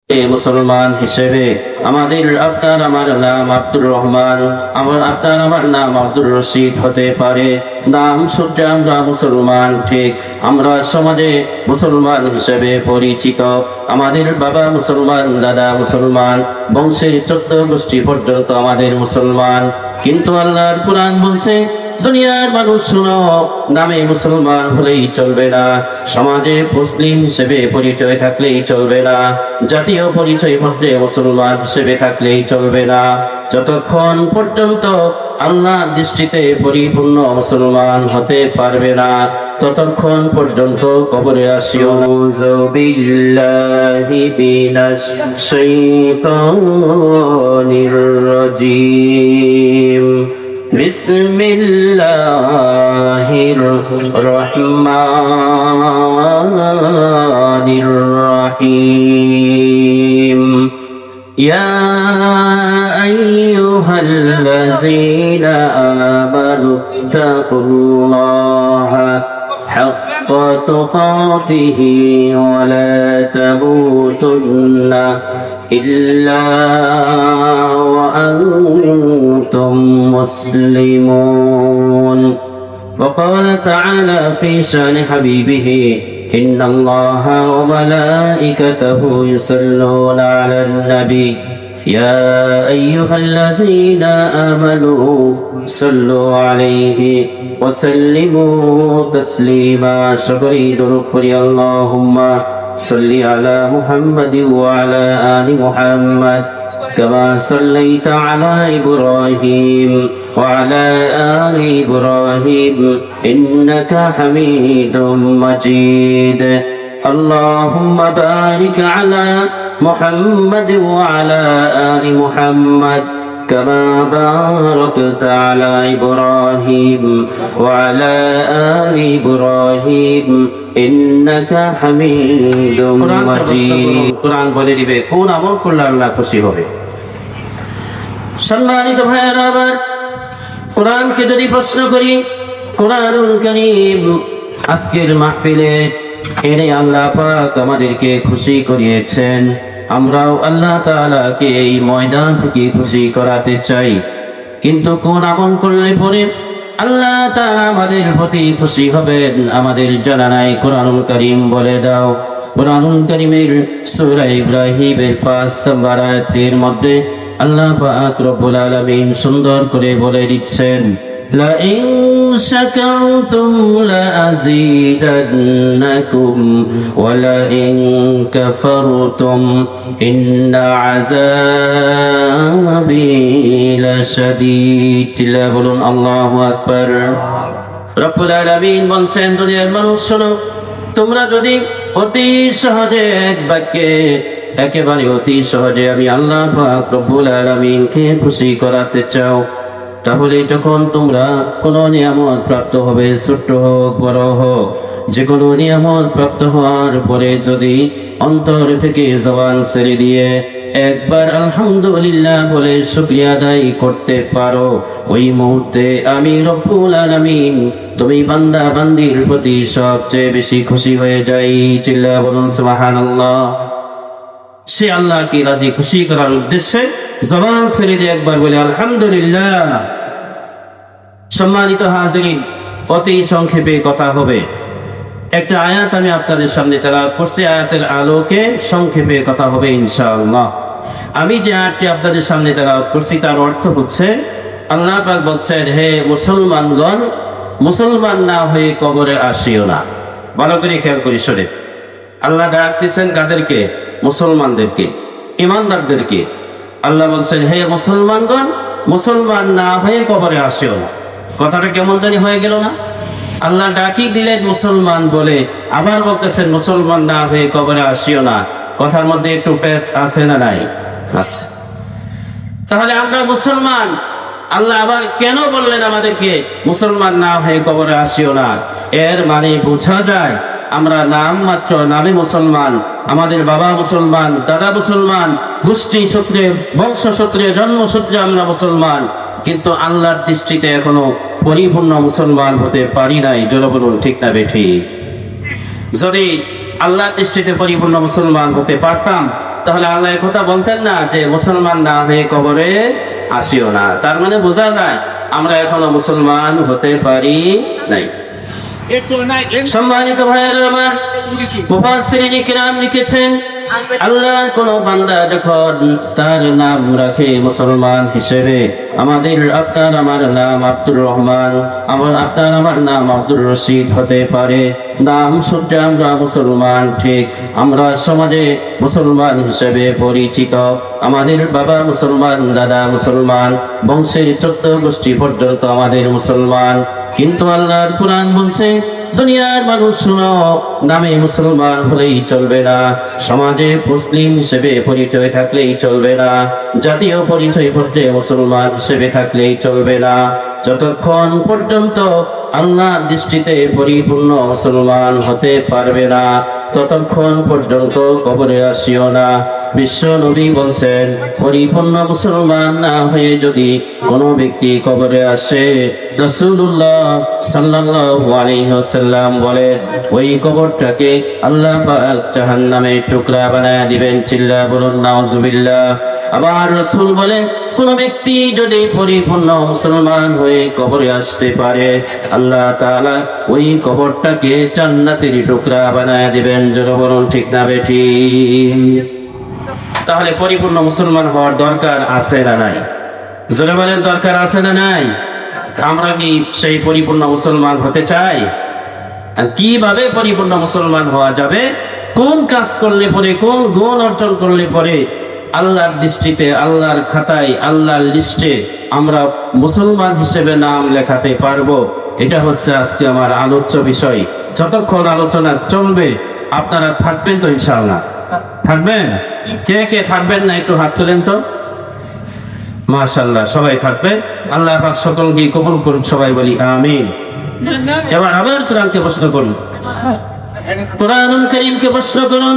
মুসলমান হিসেবে আমাদের আপনার আমার নাম আব্দুর রহমান, আপনার আমার নাম আব্দুর রশিদ হতে পারে। নাম সূত্রে আমরা মুসলমান, ঠিক আমরা সমাজে মুসলমান হিসেবে পরিচিত। আমাদের বাবা মুসলমান, দাদা মুসলমান, বংশের 14 গোষ্ঠী পর্যন্ত আমাদের মুসলমান। কিন্তু আল্লাহর কুরআন বলছে, দুনিয়ার মানুষ শুনো, নামে মুসলমান হলেই চলবে না, সমাজে মুসলিম হিসেবে পরিচয় থাকলেই চলবে না, জাতীয় পরিচয় পত্রে মুসলমান হিসেবে থাকলেই চলবে না, যতক্ষণ পর্যন্ত আল্লাহর দৃষ্টিতে পরিপূর্ণ মুসলমান হতে পারবে না, ততক্ষণ পর্যন্ত কবরে আসিও না। আউযু বিল্লাহি মিনাশ শাইতানির রাজীম। বিসমিল্লাহির রহমানির রহিম। ইয়া আইয়ুহাল্লাযীনা আমানু তাকুল্লাহা হাক্কা তুকাতিহি ওয়া লা তামুতুন্না ইল্লা ওয়া আনতুম মুসলিমুন। وقال تعالى في شأن حبيبه إن الله وملائكته يصلون على النبي يا أيها الذين آمنوا صلوا عليه وسلموا تسليما. شكري دركري اللهم صل على محمد وعلى آل محمد كما صليت على إبراهيم وعلى آل إبراهيم إنك حميد مجيد. اللهم بارك على محمد وعلى آل محمد كما باركت على إبراهيم وعلى آل إبراهيم إنك حميد مجيد. কুরআন বলে দিবে কোন আমল করলে আল্লাহ খুশি হবে। সম্মানিত ভাইয়েরা, আবার কোরআনকে যদি প্রশ্ন করি, কোরআনুল কারীম আজকের মাহফিলে এনে আল্লাহ পাক আমাদেরকে খুশি করিয়েছেন। আমরাও আল্লাহ তাআলাকে এই ময়দান থেকে খুশি করাতে চাই। কিন্তু কোন আমল করলে পরে আল্লাহ তাআলা আমাদের প্রতি খুশি হবেন আমাদের জানা নাই। কোরআনুল কারীম বলে দাও। কোরআনুল কারীমের সূরা ইব্রাহিমের 5 নম্বর আয়াতের মধ্যে আল্লাহ পাক রব্বুল আলামিন সুন্দর করে বলে দিচ্ছেন, লা ইন শাকারতুম লা আযীদান্নাকুম ওয়া লা ইন কাফারতুম ইন্না আযাবি লাশাদীদ। বলুন আল্লাহু আকবার। রব্বুল আলামিন বলছেন, দুনিয়ার মানুষ শোনো, তোমরা যদি অতি সহজে এক বাক্যে একেবারে অতি সহজে আমি আল্লাহ পাক রব্বুল আলামিনকে খুশি করাতে চাও, তাহলে যখন তোমরা কোনো নিয়ামত প্রাপ্ত হবে, ছোট্ট হোক বড় হোক, যে কোনো নিয়ামত প্রাপ্ত হওয়ার পরে যদি অন্তর থেকে জবান ছেড়ে দিয়ে একবার আলহামদুলিল্লাহ বলে শুকরিয়া আদায় করতে পারো, ওই মুহূর্তে আমি রব্বুল আলামিন তুমি বান্দা বান্দির প্রতি সবচেয়ে বেশি খুশি হয়ে যাই। চিল্লা বলুন সুবহানাল্লাহ। সে আল্লাহকে রাজি খুশি করার উদ্দেশ্যে জবান ছেড়ে দিয়ে একবার বলে আলহামদুলিল্লাহ। সম্মানিত হাজিরিন, অতি সংক্ষেপে কথা হবে। একটা আয়াত আমি আপনাদের সামনে তেলাওয়াত করছি, আয়াতের আলোকে সংক্ষেপে কথা হবে ইনশাআল্লাহ। আমি যে আয়াতটি আপনাদের সামনে তেলাওয়াত করছি তার অর্থ হচ্ছে, আল্লাহ পাক বলছেন, হে মুসলমানগণ, মুসলমান না হয়ে কবরে আসিও না। ভালো করে খেয়াল করি শোনে, আল্লাহ ডাক দিচ্ছেন কাদেরকে? মুসলমানদেরকে, ইমানদারদেরকে। আল্লাহ বলছেন, হে মুসলমানগণ, মুসলমান না হয়ে কবরে আসিও না। কথাটা কেমন জানি হয়ে গেল না? আল্লাহ ডাকি দিলেন মুসলমান বলে, আবার বলতেছেন মুসলমান না হয়ে কবরে আসিও না। কথার মধ্যে একটু পেশ আছে না নাই? আছে। তাহলে আমরা মুসলমান, আল্লাহ আবার কেন বললেন আমাদেরকে মুসলমান না হয়ে কবরে আসিও না? এর মানে বোঝা যায় আমরা নাম মাত্র নামে মুসলমান, আমাদের বাবা মুসলমান, দাদা মুসলমান, গোষ্ঠী সূত্রে, বংশ সূত্রে, জন্ম সূত্রে আমরা মুসলমান, কিন্তু আল্লাহর দৃষ্টিতে এখনো পরিপূর্ণ মুসলমান হতে পারি নাই। জোরে বলুন ঠিক না বেঠিক? যদি আল্লাহর দৃষ্টিতে পরিপূর্ণ মুসলমান হতে পারতাম তাহলে আল্লাহ এই কথা বলতেন না যে মুসলমান না হয়ে কবরে আসিও না। তার মানে বোঝা যায় আমরা এখনো মুসলমান হতে পারি নাই। সম্মানিত ভাইয়েরা আমার, মুফাসসিরিন কিরাম লিখেছেন আল্লাহর কোন বান্দা যখন তার নাম রাখে মুসলমান হিসেবে, আপনার আমার নাম আব্দুর রহমান, আপনার আমার নাম আব্দুর রশিদ হতে পারে, নাম সূত্রে আমরা মুসলমান, ঠিক আমরা সমাজে মুসলমান হিসেবে পরিচিত, আমাদের বাবা মুসলমান, দাদা মুসলমান, বংশের 14 গোষ্ঠী পর্যন্ত আমাদের মুসলমান। কিন্তু আল্লাহর কুরআন বলছে দুনিয়ার মানুষ শুনো, নামে মুসলমান হলেই চলবে না, সমাজে মুসলিম হিসেবে পরিচয় থাকলেই চলবে না, জাতীয় পরিচয় পত্রে মুসলমান হিসেবে থাকলেই চলবে না, যতক্ষণ পর্যন্ত আল্লাহর দৃষ্টিতে পরিপূর্ণ মুসলমান হতে পারবে না ততক্ষণ পর্যন্ত কবরে আসিও না। বিশ্ব নবী বলছেন পরিপূর্ণ মুসলমান না হয়ে যদি কোনো ব্যক্তি কবরে আসে, রাসূলুল্লাহ সাল্লাল্লাহু আলাইহি ওয়াসাল্লাম বলেন ওই কবরটাকে আল্লাহ পাক জাহান্নামের টুকরা বানায় দিবেন। চিল্লা বলুন নাউজুবিল্লাহ। আবার রাসূল বলেন কোন ব্যক্তি যদি পরিপূর্ণ মুসলমান হয়ে কবরে আসতে পারে, আল্লাহ তাআলা ওই কবরটাকে জান্নাতের টুকরা বানায় দিবেন। জোরে বলুন ঠিক না বেঠিক? তাহলে পরিপূর্ণ মুসলমান হওয়ার দরকার আছে না নাই? জোরে বলেন দরকার আছে না নাই? আমরা কি সেই পরিপূর্ণ মুসলমান হতে চাই? আর কিভাবে পরিপূর্ণ মুসলমান হওয়া যাবে? কোন কাজ করলে পরে, কোন গুণ অর্জন করলে পরে আল্লাহর দৃষ্টিতে, আল্লাহর খাতায়, আল্লাহর লিস্টে আমরা মুসলমান হিসেবে নাম লেখাতে পারবো, এটা হচ্ছে আজকে আমার আলোচ্য বিষয়। যতক্ষণ আলোচনা চলবে আপনারা থাকবেন তো ইনশাআল্লাহ? থাকবেন? কে কে থাকবেন না একটু হাত তোলেন তো। মাশাআল্লাহ, সবাই থাকবে। আল্লাহ পাক সকলকে কবুল করুন, সবাই বলি আমিন। এবার আবার কোরআনকে প্রশ্ন করুন, কোরআনুল কারীমকে প্রশ্ন করুন।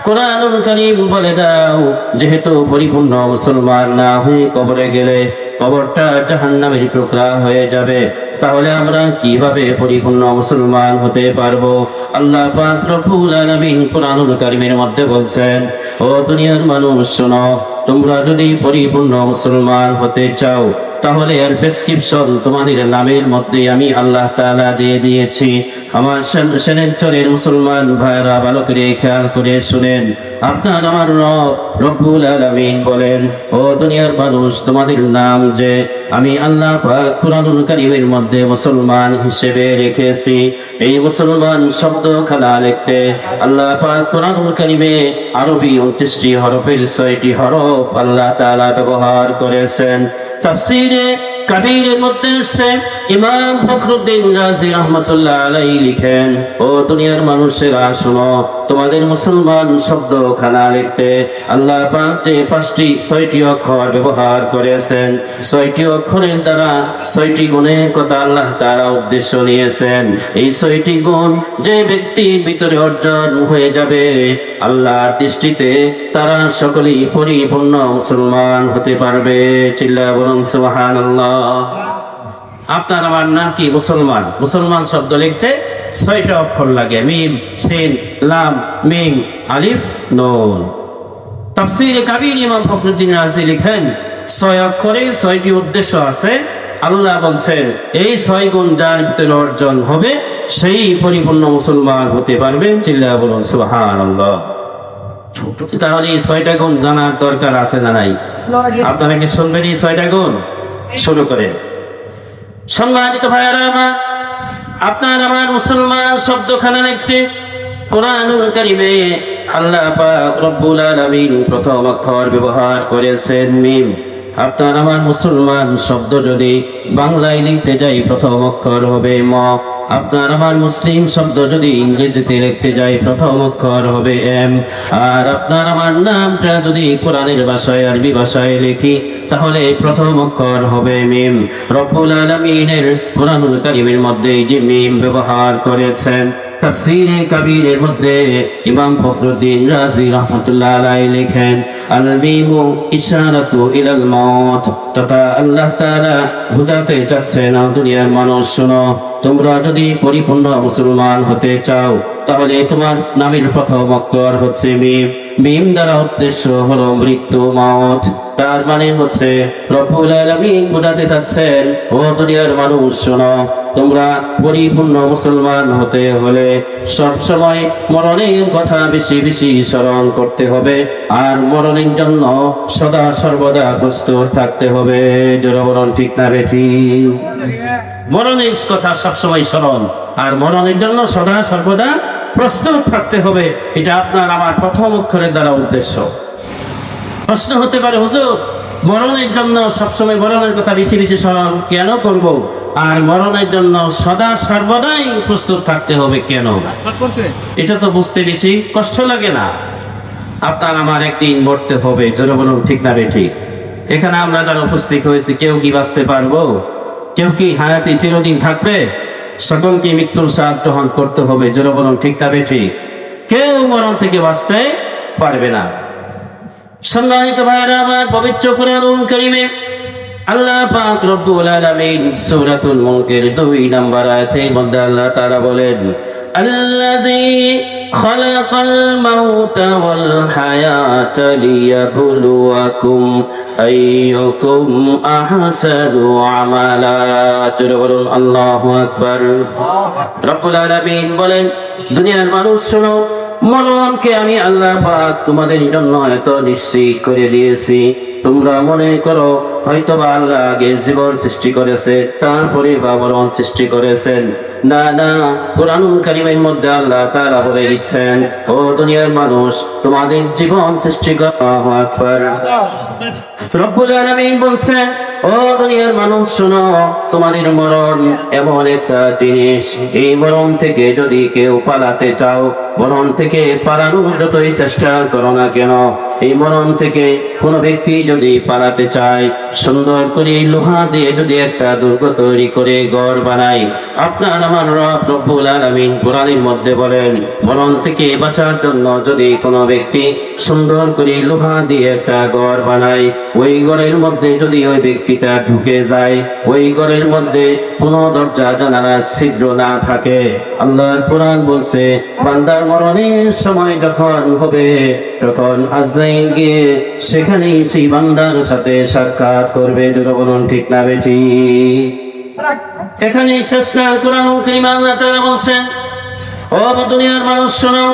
কোরআনুল কারীম বলে দাও যেহেতু পরিপূর্ণ মুসলমান না হয়ে কবরে গেলে কবরটা জাহান্নামের টুকরা হয়ে যাবে, তাহলে আমরা কিভাবে পরিপূর্ণ মুসলমান হতে পারবো? আল্লাহ পাক রব্বুল আলামিন কোরআনুল কারীমের মধ্যে বলছেন ও দুনিয়ার মানুষ শোনো, তোমরা যদি পরিপূর্ণ মুসলমান হতে চাও তাহলে এর প্রেসক্রিপশন তোমাদের নামের মধ্যে আমি আল্লাহ তাআলা দিয়ে দিয়েছি। আমার সেনেচরের মুসলমান ভাইরা ভালো করে খেয়াল করে শুনেন। আপনার আমার রব্বুল আলামিন বলেন ও দুনিয়ার মানুষ, তোমাদের নাম যে আমি আল্লাহ পাক কুরআনুল কারীমের মধ্যে মুসলমান হিসেবে রেখেছি, এই মুসলমান শব্দখানা লিখতে আল্লাহ পাক কুরআনুল কারীমে আরবি 29টি হরফের 6টি হরফ আল্লাহ তাআলা ব্যবহার করেছেন। তাফসীরে কাবীরের মধ্যে এসেছে ইমাম ফখরুদ্দিন রাজি রাহমাতুল্লাহ আলাইহি লিখেন ও দুনিয়ার মানুষেরা শোনো, তোমাদের মুসলমান শব্দখানা লিখতে আল্লাহ পাক যে 6টি অক্ষর ব্যবহার করেছেন, 6টি অক্ষরের দ্বারা 6টি গুণের কথা আল্লাহ তাআলা উদ্দেশ্য নিয়েছেন। এই 6টি গুণ যে ব্যক্তির ভিতরে অর্জন হয়ে যাবে, আল্লাহর দৃষ্টিতে তারা সকলেই পরিপূর্ণ মুসলমান হতে পারবে। চিল্লা বলুন সুবহানাল্লাহ। আপনার আমার নাম কি? মুসলমান। মুসলমান শব্দ লিখতে 6টা অক্ষর লাগে, মিম, সিন, লাম, মিম, আলিফ, নুন। তাফসীরে কাবীর ইমাম ফখরুদ্দিন রাজি লিখেন 6 অক্ষরে 6টি উদ্দেশ্য আছে। আল্লাহ বলছেন এই 6 গুণ যার ভিতরে অর্জন হবে সেই পরিপূর্ণ মুসলমান হতে পারবে। চিল্লা বলুন সুবহানাল্লাহ। তাহলে এই 6টা গুণ জানার দরকার আছে না নাই? আপনারা কি শুনবেন এই 6টা গুণ? শুরু করে। সম্মানিত ভাইয়েরা আমার, আপনার আমার মুসলমান শব্দখানা লিখতে কোরআনুল কারীমে আল্লাহ পাক রব্বুল আলামিন প্রথম অক্ষর ব্যবহার করেছেন মিম। আপনার আমার মুসলমান শব্দ যদি বাংলায় লিখতে যাই প্রথম অক্ষর হবে ম। আপনার আমার মুসলিম শব্দ যদি ইংরেজিতে লিখতে যাই প্রথম অক্ষর হবে এম। আর আপনার আমার নামটা যদি কোরআনের ভাষায়, আরবি ভাষায় লিখি তাহলে প্রথম অক্ষর হবে মিম। রব্বুল আলামিনের কোরআনুল কারীমের মধ্যে যে মিম ব্যবহার করেছেন তাফসীরে কাবীরের মধ্যে ইমাম ফখরুদ্দীন রাজি রাহমাতুল্লাহ আলাইহি লেখেন, আল মিমু ইশারাতু ইলাল মাউত, তথা আল্লাহ তাআলা বুঝাতে চাচ্ছেন দুনিয়ার মানুষ শোনো, তোমরা যদি পরিপূর্ণ মুসলমান হতে চাও তাহলে তোমার নামের প্রথম অক্ষর হচ্ছে মিম। মিম দ্বারা উদ্দেশ্য হলো মৃত্যু, মাউত। তার মানে হচ্ছে রব্বুল আলামিন বোঝাতে চাচ্ছেন, ও দুনিয়ার মানুষ শোনো, তোমরা পরিপূর্ণ মুসলমান হতে হলে সব সময় মরণের কথা বেশি বেশি স্মরণ করতে হবে, আর মরণের জন্য সদা সর্বদা প্রস্তুত থাকতে হবে। জোরে বলুন ঠিক না বেঠিক? মরণের কথা সবসময় স্মরণ, আর মরণের জন্য সদা সর্বদা প্রস্তুত থাকতে হবে। এটা আপনার আমার প্রথম অক্ষরের দ্বারা উদ্দেশ্য। প্রশ্ন হতে পারে, হুজুর মরণের জন্য সবসময় মরণের কথা বেশি বেশি স্মরণ কেন করব, আর মরণের জন্য সদা সর্বদাই প্রস্তুত থাকতে হবে কেন? এটা তো বুঝতে বেশি কষ্ট লাগে না? আপনার আমার একদিন মরতে হবে। জোরে বলুন ঠিক না বেঠিক? এখানে আমরা যারা উপস্থিত হয়েছি কেউ কি বাঁচতে পারবো? কেউ কি হায়াতে চিরদিন থাকবে? সকলকে মৃত্যুর স্বাদ গ্রহণ করতে হবে। জোরে বলুন ঠিক না বেঠিক? কেউ মরণ থেকে বাঁচতে পারবে না। সম্মানিত ভাইরা আমার, পবিত্র কুরআনুল কারীমে আল্লাহ পাক রব্বুল আলামিন সূরাতুল মুলকের 2 নম্বর আয়াতের মধ্যে আল্লাহ তাআলা বলেন, আল্লাযী খালাকাল মাউতা ওয়াল হায়াতা লিয়াবলুয়াকুম আইয়ুকুম আহসানু আমালা। জোরে বলুন আল্লাহু আকবার। রব্বুল আলামিন বলেন, দুনিয়ার মানুষ শোনো, মরণকে আমি আল্লাহ পাক তোমাদের জন্য এত নিশ্চিত করে দিয়েছি, তোমরা মনে করো হয়তোবা আল্লাহ আগে জীবন সৃষ্টি করেছে তারপরে বা মরণ সৃষ্টি করেছেন। না না, কুরআনুল কারীমের মধ্যে আল্লাহ তাআলা বলে দিচ্ছেন, ও দুনিয়ার মানুষ, তোমাদের জীবন সৃষ্টি করা। আল্লাহু আকবার। রব্বুল আলামিন বলছেন, ও দুনিয়ার মানুষ শোনো, তোমাদের মরণ এমন একটা জিনিস, এই মরণ থেকে যদি কেউ পালাতে চাও, মরণ থেকে পালানোর যতই চেষ্টা করো না কেন, এই মরণ থেকে কোনো ব্যক্তি যদি পালাতে চায়, সুন্দর করে লোহা দিয়ে যদি একটা দুর্গ তৈরি করে ঘর বানায়, আপনার আমার রব রব্বুল আলামিন কোরআনের মধ্যে বলেন, মরণ থেকে বাঁচার জন্য যদি কোনো ব্যক্তি সুন্দর করে লোহা দিয়ে একটা ঘর বানায়, ওই ঘরের মধ্যে যদি ওই ব্যক্তিটা ঢুকে যায়, ওই ঘরের মধ্যে কোনো দরজা জানালা ছিদ্র না থাকে, আল্লাহর কোরআন বলছে, বান্দার মরণের সময় যখন হবে তখন আজরাইল গিয়ে সেখানেই সেই বান্দার সাথে সাক্ষাৎ করবে। জোরে বলুন ঠিক না বেঠিক? এখানে শেষ না, কুরআনুল কারীমে আল্লাহ তাআলা বলছেন, ও দুনিয়ার মানুষ শোনো,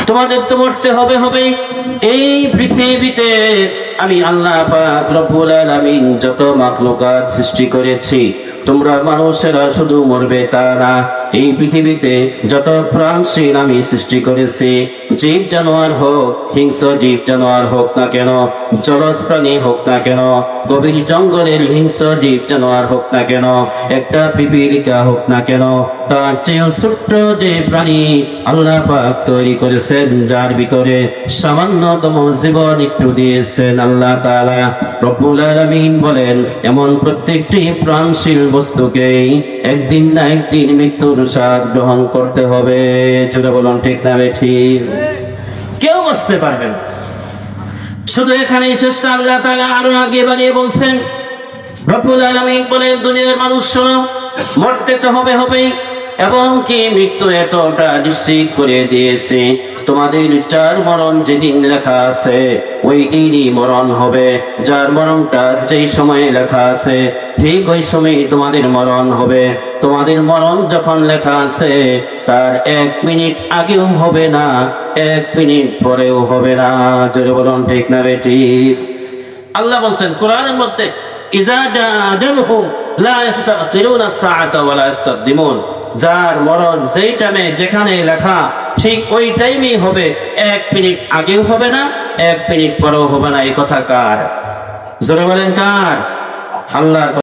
তোমাদের তো মরতে হবে। এই পৃথিবীতে আমি আল্লাহ পাক রব্বুল আলামিন যত মাখলুকাত সৃষ্টি করেছি, তোমরা মানুষেরা শুধু মরবে তা না, এই পৃথিবীতে যত প্রাণশীল আমি সৃষ্টি করেছি, জীব জানোয়ার হোক, হিংস্র জীব জানোয়ার হোক না কেন, জলজ প্রাণী হোক না কেন, গভীর জঙ্গলের হিংস্র জীব জানোয়ার হোক না কেন, একটা পিপীলিকা হোক না কেন, তার চেয়েও ছোট্ট যে প্রাণী আল্লাহ পাক তৈরি করেছেন, যার ভিতরে সামান্যতম জীবন একটু দিয়েছেন আল্লাহ তাআলা রব্বুল আলামিন বলেন, এমন প্রত্যেকটি প্রাণশীল বস্তুকেই একদিন না একদিন মৃত্যুর স্বাদ গ্রহণ করতে হবে। জোরে বলুন ঠিক না বেঠিক? কেউ বাঁচতে পারবে না। শুধু এখানে শেষ না, আল্লাহ তাআলা আরো আগে বাড়িয়ে বলছেন, রব্বুল আলামিন বলেন, দুনিয়ার মানুষ শোনো, মরতে তো হবেই, এবং কি মৃত্যু এতটা নিশ্চিত করে দিয়েছে, তোমাদের যার মরণ যেদিন লেখা আছে ওই দিনই মরণ হবে। যার মরণটা যেই সময়ে লেখা আছে ঠিক ওই সময় তোমাদের মরণ হবে। তোমাদের মরণ যখন লেখা আছে তার 1 মিনিট আগেও হবে না, 1 মিনিট পরেও হবে না। জোরে বলুন ঠিক না বেঠিক? আল্লাহ বলছেন কোরআনের মধ্যে, ইজা জা আজালুহুম লা ইস্তাখিরুনা সাআতা ওয়া লা ইস্তাকদিমুন, যার মরণ যেই টাইমে যেখানে লেখা ঠিক ওই টাইমেই হবে, 1 মিনিট আগেও হবে না, 1 মিনিট পরেও হবে না। এই কথা কার? জোরে বলেন কার? আল্লাহর।